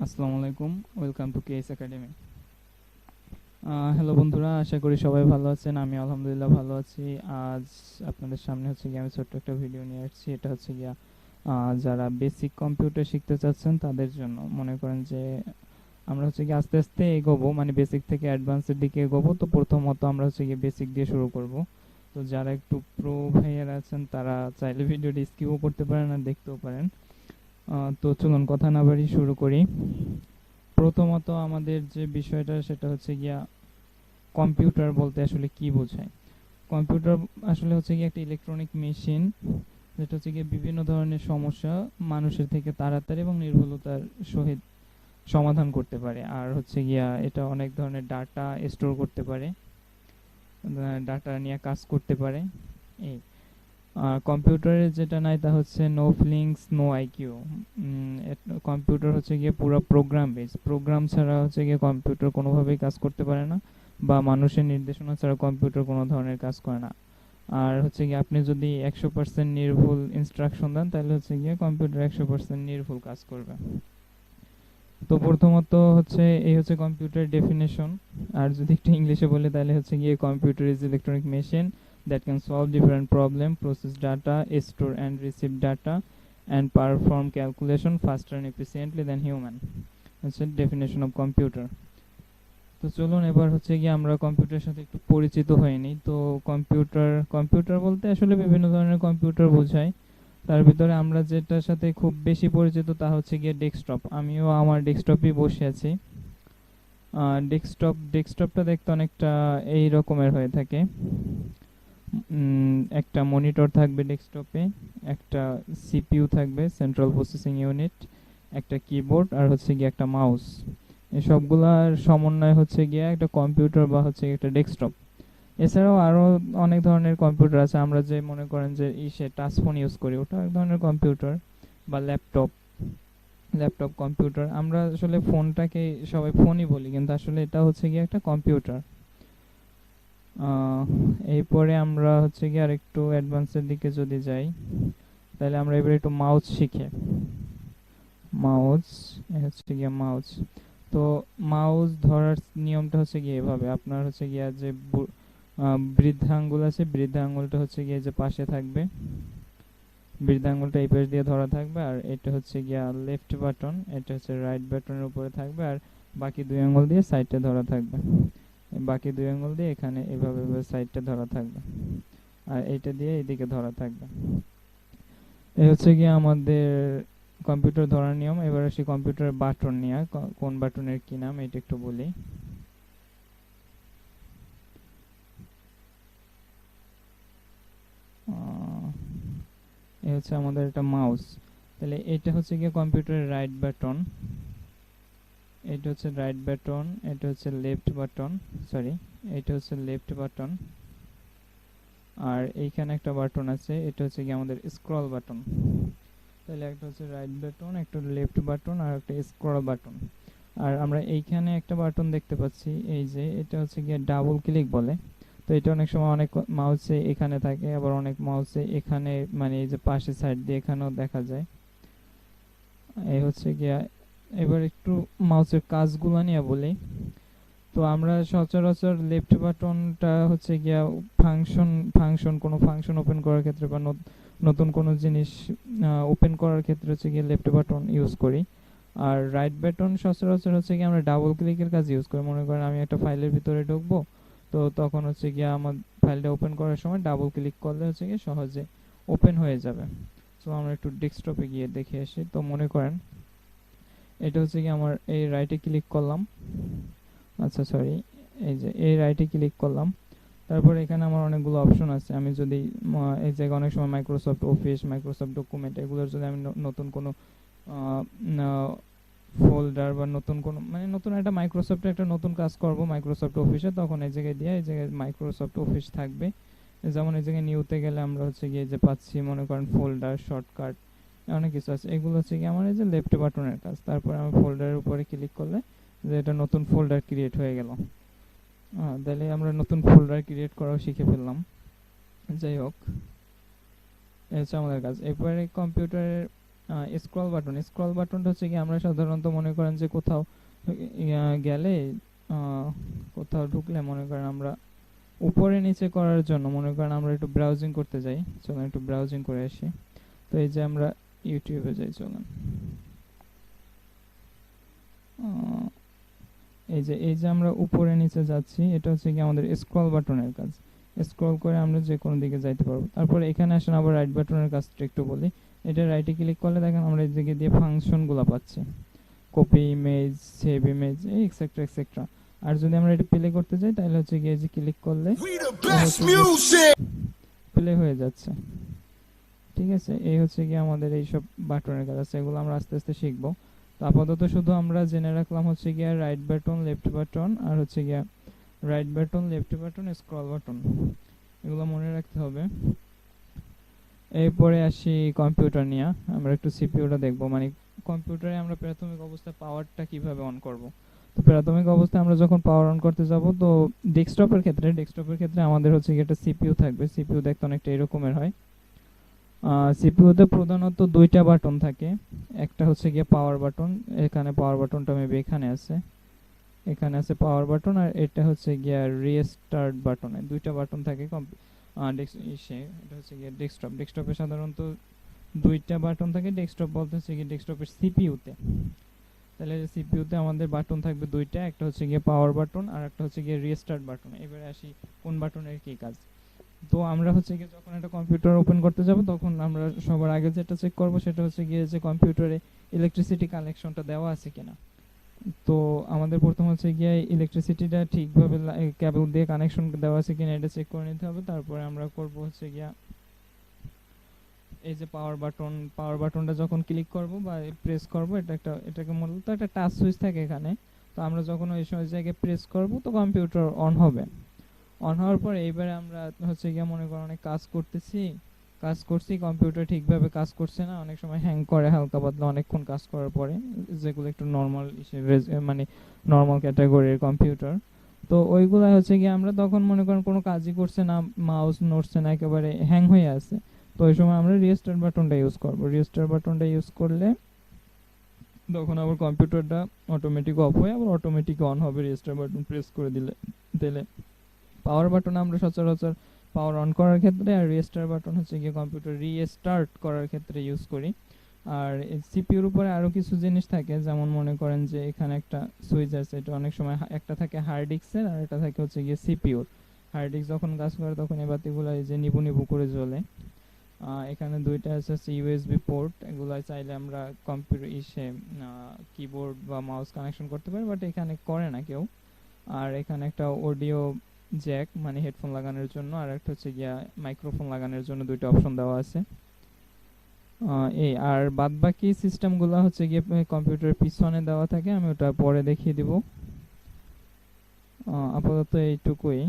আসসালামু আলাইকুম, welcome to KS academy. Hello বন্ধুরা, আশা করি সবাই ভালো আছেন। আমি আলহামদুলিল্লাহ ভালো আছি। আজ আপনাদের সামনে হচ্ছে গিয়ে আমি ছোট্ট একটা ভিডিও নিয়ে আসছি। এটা হচ্ছে গিয়া যারা বেসিক কম্পিউটার শিখতে চাচ্ছেন তাদের জন্য। মনে করেন যে আমরা হচ্ছে গিয়ে আস্তে আস্তে এগোবো, মানে বেসিক থেকে অ্যাডভান্সের দিকে এগোবো। তো প্রথমত আমরা হচ্ছে গিয়ে বেসিক দিয়ে শুরু করব। তো যারা একটু প্রো ভাইয়ারা আছেন তারা চাইলে ভিডিওটি স্কিপও করতে পারেন আর দেখতেও পারেন। তো চলুন কথা না বাড়ি শুরু করি। প্রথমত আমাদের যে বিষয়টা সেটা হচ্ছে গিয়া কম্পিউটার বলতে আসলে কি বোঝায়। কম্পিউটার আসলে হচ্ছে গিয়ে একটা ইলেকট্রনিক মেশিন, যেটা হচ্ছে গিয়ে বিভিন্ন ধরনের সমস্যা মানুষের থেকে তাড়াতাড়ি এবং নির্ভুলতার সহিত সমাধান করতে পারে। আর হচ্ছে গিয়া এটা অনেক ধরনের ডাটা স্টোর করতে পারে, ডাটা নিয়ে কাজ করতে পারে। এই আর কম্পিউটারে যেটা নাই তা হচ্ছে no feelings no IQ. Computer হচ্ছে গিয়ে পুরো প্রোগ্রাম বেস, প্রোগ্রাম ছাড়া হচ্ছে গিয়ে কম্পিউটার কোনোভাবেই কাজ করতে পারে না, বা মানুষের নির্দেশনা ছাড়া কম্পিউটার কোনো ধরনের কাজ করে না। আর হচ্ছে গিয়ে আপনি যদি 100% নির্ভুল ইনস্ট্রাকশন দেন তাহলে হচ্ছে গিয়ে কম্পিউটার 100% নির্ভুল কাজ করবে। তো প্রথমত হচ্ছে এই হচ্ছে কম্পিউটার ডেফিনেশন। আর যদি একটু ইংলিশে বলি তাহলে হচ্ছে গিয়ে computer is electronic machine that can solve different problem, process data, store and receive data, and perform calculation faster and efficiently than human. হচ্ছে ডেফিনেশন অফ কম্পিউটার। তো চলুন এবার হচ্ছে গিয়ে আমরা কম্পিউটারের সাথে একটু পরিচিত হয়ে নিই। তো কম্পিউটার কম্পিউটার বলতে আসলে বিভিন্ন ধরনের কম্পিউটার বোঝায়। তার ভিতরে আমরা যেটার সাথে খুব বেশি পরিচিত তা হচ্ছে গিয়ে ডেস্কটপ। আমিও আমার ডেস্কটপই বসে আছি। ডেস্কটপটা দেখতে অনেকটা এই রকমের হয়ে থাকে। একটা মনিটর থাকবে ডেস্কটপে, একটা সিপিইউ থাকবে, সেন্ট্রাল প্রসেসিং ইউনিট, একটা কিবোর্ড আর হচ্ছে গিয়ে একটা মাউস। এই সবগুলার সমন্বয় হচ্ছে গিয়ে একটা কম্পিউটার বা হচ্ছে একটা ডেস্কটপ। এছাড়াও আরো অনেক ধরনের কম্পিউটার আছে। আমরা যে মনে করেন যে টাচ ফোন ইউজ করি, ওটা এক ধরনের কম্পিউটার। বা ল্যাপটপ, ল্যাপটপ কম্পিউটার। আমরা আসলে ফোনটাকে সবাই ফোনই বলি, কিন্তু আসলে এটা হচ্ছে গিয়ে একটা কম্পিউটার। এরপরে আমরা হচ্ছে গিয়ে আর একটু অ্যাডভান্সের দিকে যদি যাই তাহলে আমরা এবার একটু মাউস শিখে। মাউস হচ্ছে গিয়ে মাউস। তো মাউস ধরার নিয়মটা হচ্ছে গিয়ে এভাবে, আপনার হচ্ছে গিয়ে যে বৃদ্ধা আঙ্গুল আছে, বৃদ্ধা আঙ্গুলটা হচ্ছে গিয়ে যে পাশে থাকবে, বৃদ্ধা আঙ্গুলটা এই পাশ দিয়ে ধরা থাকবে। আর এটা হচ্ছে গিয়া লেফট বাটন, এটা হচ্ছে রাইট বাটনের উপরে থাকবে। আর বাকি দুই আঙ্গুল দিয়ে সাইডটা ধরা থাকবে, বাকি দুই আঙ্গুল দিয়ে এখানে এভাবে সাইডটা ধরা থাকবে, আর এইটা দিয়ে এইদিকে ধরা থাকবে। এই হচ্ছে গিয়ে আমাদের কম্পিউটার ধরার নিয়ম। এবার আসি কম্পিউটার বাটন নিয়ে। কোন বাটনের কি নাম এটা একটু বলি। এই হচ্ছে আমাদের একটা মাউস। তাহলে এটা হচ্ছে গিয়ে কম্পিউটারের রাইট বাটন, এটা হচ্ছে রাইট বাটন, এটা হচ্ছে লেফট বাটন, সরি, এটা হচ্ছে লেফট বাটন। আর এইখানে একটা বাটন আছে, এটা হচ্ছে কি আমাদের স্ক্রল বাটন। তাহলে একটা হচ্ছে রাইট বাটন, একটা লেফট বাটন আর একটা স্ক্রল বাটন। আর আমরা এইখানে একটা বাটন দেখতে পাচ্ছি, এই যে এটা হচ্ছে গিয়ে ডাবল ক্লিক বলে। তো এটা অনেক সময় অনেক মাউসে এখানে থাকে, আবার অনেক মাউসে এখানে, মানে এই যে পাশে সাইড দিয়ে এখানেও দেখা যায়। এই হচ্ছে গিয়া। এবার একটু মাউসের কাজগুলো নিয়ে বলি। তো আমরা সচরাচর লেফট বাটনটা হচ্ছে গিয়া ফাংশন কোনো ফাংশন ওপেন করার ক্ষেত্রে বা নতুন কোনো জিনিস ওপেন করার ক্ষেত্রে হচ্ছে গিয়ে লেফট বাটন ইউজ করি। আর রাইট বাটন সচরাচর হচ্ছে গিয়ে আমরা ডাবল ক্লিকের কাজ ইউজ করি। মনে করেন আমি একটা ফাইলের ভিতরে ঢুকবো, তো তখন হচ্ছে গিয়ে আমার ফাইলটা ওপেন করার সময় ডাবল ক্লিক করলে হচ্ছে গিয়ে সহজে ওপেন হয়ে যাবে। তো আমরা একটু ডেস্কটপে গিয়ে দেখে আসি। তো মনে করেন এটা হচ্ছে কি আমার এই রাইটে ক্লিক করলাম, আচ্ছা সরি, এই যে এই রাইটে ক্লিক করলাম। তারপর এখানে আমার অনেকগুলো অপশন আছে। আমি যদি এই জায়গায় অনেক সময় মাইক্রোসফট অফিস, মাইক্রোসফট ডকুমেন্ট, এগুলোর যদি আমি নতুন কোনো ফোল্ডার বা নতুন কোনো, মানে নতুন একটা মাইক্রোসফটে একটা নতুন কাজ করব মাইক্রোসফট অফিসে, তখন এই জায়গায় দিয়ে এই জায়গায় মাইক্রোসফট অফিস থাকবে। যেমন এই জায়গায় নিউতে গেলে আমরা হচ্ছে গিয়ে যে পাচ্ছি মনে করেন ফোল্ডার, শর্টকাট, অনেক কিছু আছে। এগুলো হচ্ছে কি আমার এই যে লেফট বাটনের কাজ। তারপর আমি ফোল্ডারের উপরে ক্লিক করলে যে এটা নতুন ফোল্ডার ক্রিয়েট হয়ে গেল। তাহলে আমরা নতুন ফোল্ডার ক্রিয়েট করাও শিখে ফেললাম। যাই হোক, এই হচ্ছে আমাদের কাজ। এরপরে কম্পিউটারের স্ক্রল বাটনটা হচ্ছে কি আমরা সাধারণত মনে করেন যে কোথাও গেলে কোথাও ঢুকলে মনে করেন আমরা উপরে নিচে করার জন্য মনে করেন আমরা একটু ব্রাউজিং করতে যাই, চলুন একটু ব্রাউজিং করে আসি। তো এই যে আমরা ইউটিউবে যাই, চলুন এই যে আমরা উপরে নিচে যাচ্ছি, এটা হচ্ছে কি আমাদের স্ক্রল বাটনের কাজ। স্ক্রল করে আমরা যে কোনো দিকে যাইতে পারবো। তারপরে এখানে আসেন আবার রাইট বাটনের কাজটা একটু বলি। এটা রাইটে ক্লিক করলে দেখেন আমরা এই দিকে দিয়ে ফাংশনগুলো পাচ্ছি, copy image, save image, etcetera etcetera. আর যদি আমরা এটা প্লে করতে যাই তাহলে হচ্ছে গিয়ে যে ক্লিক করলে প্লে হয়ে যাচ্ছে। ঠিক আছে, এই হচ্ছে গিয়ে আমাদের এইসব বাটনের কাজ আছে, এগুলো আমরা আস্তে আস্তে শিখবো। তো আপাতত শুধু আমরা জেনে রাখলাম হচ্ছে গিয়া রাইট বাটন, লেফট বাটন, আর হচ্ছে গিয়া right button, left button, scroll button, এগুলো মনে রাখতে হবে। এরপরে আসি কম্পিউটার নিয়ে, আমরা একটু সিপিইউটা দেখবো, মানে কম্পিউটারে আমরা প্রাথমিক অবস্থায় পাওয়ারটা কিভাবে অন করব। তো প্রাথমিক অবস্থায় আমরা যখন পাওয়ার অন করতে যাব, তো ডেস্কটপের ক্ষেত্রে আমাদের হচ্ছে গিয়ে একটা সিপিইউ থাকবে। সিপিইউ দেখতে অনেকটা এরকমের হয়। সিপিইউতে প্রধানত দুইটা বাটন থাকে, একটা হচ্ছে গিয়ে পাওয়ার বাটন, এখানে পাওয়ার বাটনটা মেবি এখানে আছে পাওয়ার বাটন, আর এটা হচ্ছে গিয়ে রিস্টার্ট বাটন। দুইটা বাটন থাকে এটা হচ্ছে গিয়ে ডেস্কটপে সাধারণত দুইটা বাটন থাকে। ডেস্কটপ বলতে হচ্ছে গিয়ে ডেস্কটপের সিপিইউতে। তাহলে সিপিইউতে আমাদের বাটন থাকবে দুইটা, একটা হচ্ছে গিয়ে পাওয়ার বাটন আর একটা হচ্ছে গিয়ে রিস্টার্ট বাটন। এবারে আসি কোন বাটনের কি কাজ। তো আমরা হচ্ছে গিয়ে যখন একটা কম্পিউটার ওপেন করতে যাব তখন আমরা সবার আগে যেটা চেক করব সেটা হচ্ছে গিয়ে যে কম্পিউটারে ইলেকট্রিসিটি কানেকশনটা দেওয়া আছে কিনা। তো আমাদের প্রথম হচ্ছে গিয়ে ইলেকট্রিসিটিটা ঠিকভাবে কেবল দিয়ে কানেকশন দেওয়া আছে কিনা এটা চেক করে নিতে হবে। তারপরে আমরা করব হচ্ছে গিয়া এই যে পাওয়ার বাটনটা যখন ক্লিক করব বা প্রেস করব, এটাকে মূলত একটা টাচ সুইচ থাকে এখানে। তো আমরা যখন ওই জায়গায় প্রেস করব তো কম্পিউটার অন হবে। অন হওয়ার পর এইবারে আমরা হচ্ছে গিয়ে মনে করো অনেক কাজ করছি, কম্পিউটার ঠিকভাবে কাজ করছে না, অনেক সময় হ্যাং করে হালকা পাতলা অনেকক্ষণ কাজ করার পরে, যেগুলো একটু নর্মাল মানে নর্মাল ক্যাটাগরির কম্পিউটার। তো ওইগুলা হচ্ছে গিয়ে আমরা তখন মনে করেন কোনো কাজই করছে না, মাউস নড়ছে না, একেবারে হ্যাং হয়ে আছে। তো ওই সময় আমরা রিস্টার্ট বাটনটা ইউজ করব। রিস্টার্ট বাটনটা ইউজ করলে তখন আবার কম্পিউটারটা অটোমেটিক অফ হয়ে আবার অটোমেটিক অন হবে রিস্টার্ট বাটন প্রেস করে দিলে। পাওয়ার বাটন আমরা সচরাচর পাওয়ার অন করার ক্ষেত্রে, আর রিস্টার্ট বাটন হচ্ছে গিয়ে কম্পিউটার রিস্টার্ট করার ক্ষেত্রে ইউজ করি। আর সিপিইউর উপরে আরো কিছু জিনিস থাকে, যেমন মনে করেন যে এখানে একটা সুইচ আছে, এটা অনেক সময় একটা থাকে হার্ড ডিস্কের আর এটা থাকে হচ্ছে গিয়ে সিপিইউর। হার্ড ডিস্ক যখন কাজ করে তখন এই বাতিগুলো এই যে নিবু নিবু করে জ্বলে। এখানে দুইটা আছে ইউএসবি পোর্ট, এগুলো চাইলে আমরা কম্পিউটার কিবোর্ড বা মাউস কানেকশন করতে পারি, বাট এখানে করে না কেউ। আর এখানে একটা অডিও জ্যাক মানে হেডফোন লাগানোর জন্য, আর একটা হচ্ছে গিয়া মাইক্রোফোন লাগানোর জন্য দুইটা অপশন দেওয়া আছে। এই আর বাদ বাকি সিস্টেমগুলো হচ্ছে গিয়ে কম্পিউটারের পিছনে দেওয়া থাকে, আমি ওটা পরে দেখিয়ে দিব। আপাতত এইটুকুই।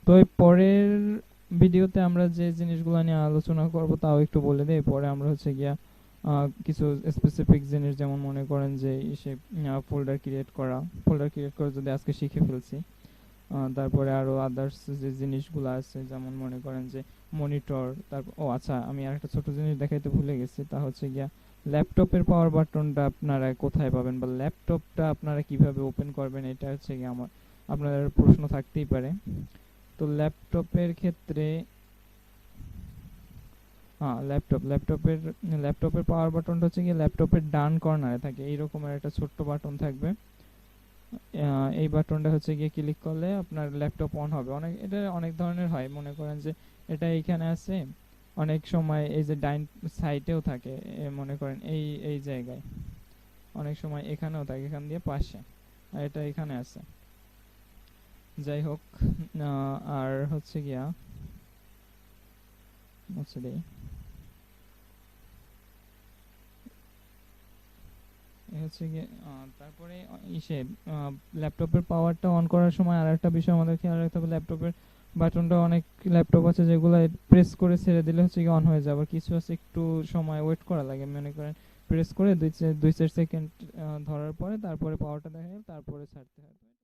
তো এই পরের ভিডিওতে আমরা যে জিনিসগুলো নিয়ে আলোচনা করব তাও একটু বলে দেই। পরে আমরা হচ্ছে গিয়া কিছু স্পেসিফিক জিনিস, যেমন মনে করেন যে ফোল্ডার ক্রিয়েট করা যদি আজকে শিখে ফেলছি, তারপরে আরো আদার্স যে জিনিসগুলো আছে, যেমন মনে করেন যে মনিটর। তারপর আচ্ছা, আমি আরেকটা ছোট জিনিস দেখাইতে ভুলে গেছি, তা হচ্ছে গিয়া ল্যাপটপের পাওয়ার বাটনটা আপনারা কোথায় পাবেন বা ল্যাপটপটা আপনারা কিভাবে ওপেন করবেন, এটা হচ্ছে গিয়ে আপনাদের প্রশ্ন থাকতেই পারে। তো ল্যাপটপের ক্ষেত্রে ল্যাপটপের পাওয়ার বাটনটা হচ্ছে গিয়ে ল্যাপটপের ডান কর্নারে থাকে, এইরকমের একটা ছোট্ট বাটন থাকবে। এই বাটনটা হচ্ছে গিয়ে ক্লিক করলে আপনার ল্যাপটপ অন হবে। এটা অনেক ধরনের হয়, মনে করেন যে এটা এইখানে আছে, অনেক সময় এই যে ডাইন সাইডেও থাকে, মনে করেন এই জায়গায়, অনেক সময় এখানেও থাকে, এখান দিয়ে পাশে, আর এটা এখানে আছে। যাই হোক, আর হচ্ছে গিয়া তারপরে ল্যাপটপের পাওয়ারটা অন করার সময় আর একটা বিষয় আমাদের খেয়াল রাখতে হবে, ল্যাপটপের বাটনটা অনেক ল্যাপটপ আছে যেগুলো প্রেস করে ছেড়ে দিলে হচ্ছে কি অন হয়ে যাবে, কিছু আছে একটু সময় ওয়েট করা লাগে, মনে করেন প্রেস করে 2-4 সেকেন্ড ধরার পরে তারপরে পাওয়ারটা দেখা যাবে, তারপরে ছাড়তে হবে।